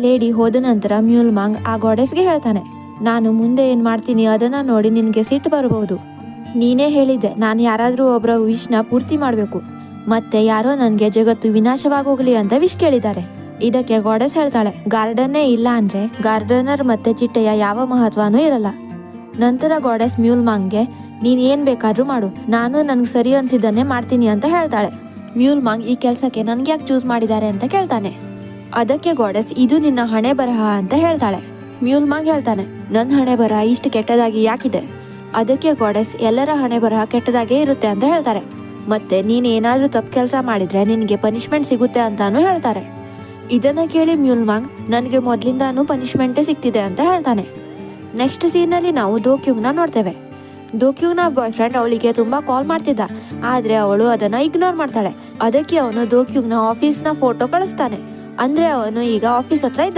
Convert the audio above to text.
Lady ಹೋದ ನಂತರ mule Maang ಆ ಗಾಡೆಸ್ಗೆ ಹೇಳ್ತಾನೆ, ನಾನು ಮುಂದೆ ಏನ್ ಮಾಡ್ತೀನಿ ಅದನ್ನ ನೋಡಿ ನಿನ್ಗೆ ಸಿಟ್ಟು ಬರಬಹುದು. ನೀನೇ ಹೇಳಿದ್ದೆ ನಾನು ಯಾರಾದ್ರೂ ಒಬ್ಬರ ವಿಶ್ನ ಪೂರ್ತಿ ಮಾಡ್ಬೇಕು, ಮತ್ತೆ ಯಾರೋ ನನ್ಗೆ ಜಗತ್ತು ವಿನಾಶವಾಗೋಗ್ಲಿ ಅಂತ ವಿಶ್ ಕೇಳಿದ್ದಾರೆ. ಇದಕ್ಕೆ ಗಾಡೆಸ್ ಹೇಳ್ತಾಳೆ, ಗಾರ್ಡನ್ನೇ ಇಲ್ಲ ಅಂದ್ರೆ ಗಾರ್ಡನರ್ ಮತ್ತೆ ಚಿಟ್ಟೆಯ ಯಾವ ಮಹತ್ವನೂ ಇರಲ್ಲ. ನಂತರ ಗಾಡೆಸ್ ಮ್ಯೂಲ್ ಮಾಂಗ್ಗೆ ನೀನ್ ಏನ್ ಬೇಕಾದ್ರೂ ಮಾಡು, ನಾನು ನನ್ಗೆ ಸರಿ ಅನ್ಸಿದ್ದನ್ನೇ ಮಾಡ್ತೀನಿ ಅಂತ ಹೇಳ್ತಾಳೆ. ಮ್ಯೂಲ್ ಮಾಂಗ್ ಈ ಕೆಲ್ಸಕ್ಕೆ ನನ್ಗೆ ಯಾಕೆ ಚೂಸ್ ಮಾಡಿದ್ದಾರೆ ಅಂತ ಕೇಳ್ತಾನೆ. ಅದಕ್ಕೆ ಗಾಡೆಸ್ ಇದು ನಿನ್ನ ಹಣೆ ಬರಹ ಅಂತ ಹೇಳ್ತಾಳೆ. ಮ್ಯೂಲ್ ಮಾಂಗ್ ಹೇಳ್ತಾನೆ, ನನ್ನ ಹಣೆ ಬರಹ ಇಷ್ಟು ಕೆಟ್ಟದಾಗಿ ಯಾಕಿದೆ? ಅದಕ್ಕೆ ಗಾಡೆಸ್ ಎಲ್ಲರ ಹಣೆ ಬರಹ ಕೆಟ್ಟದಾಗೇ ಇರುತ್ತೆ ಅಂತ ಹೇಳ್ತಾರೆ. ಮತ್ತೆ ನೀನ್ ಏನಾದ್ರೂ ತಪ್ಪು ಕೆಲಸ ಮಾಡಿದ್ರೆ ನಿನ್ಗೆ ಪನಿಷ್ಮೆಂಟ್ ಸಿಗುತ್ತೆ ಅಂತಾನು ಹೇಳ್ತಾರೆ. ಇದನ್ನ ಕೇಳಿ ಮ್ಯೂಲ್ ಮಾಂಗ್ ನನಗೆ ಮೊದ್ಲಿಂದಾನು ಪನಿಷ್ಮೆಂಟೇ ಸಿಗ್ತಿದೆ ಅಂತ ಹೇಳ್ತಾನೆ. ನೆಕ್ಸ್ಟ್ ಸೀನಲ್ಲಿ ನಾವು ದೋಕ್ಯೂಗ್ನ ನೋಡ್ತೇವೆ. ದೋಕ್ಯೂಗ್ನ ಬಾಯ್ ಫ್ರೆಂಡ್ ಅವಳಿಗೆ ತುಂಬಾ ಕಾಲ್ ಮಾಡ್ತಿದ್ದ, ಆದ್ರೆ ಅವಳು ಅದನ್ನ ಇಗ್ನೋರ್ ಮಾಡ್ತಾಳೆ. ಅದಕ್ಕೆ ಅವನು ದೋಕ್ಯೂಗ್ನ ಆಫೀಸ್ನ ಫೋಟೋ ಕಳಿಸ್ತಾನೆ. ಅಂದ್ರೆ ಅವನು ಈಗ ಆಫೀಸ್ ಹತ್ರ ಇದ್ದಾನೆ.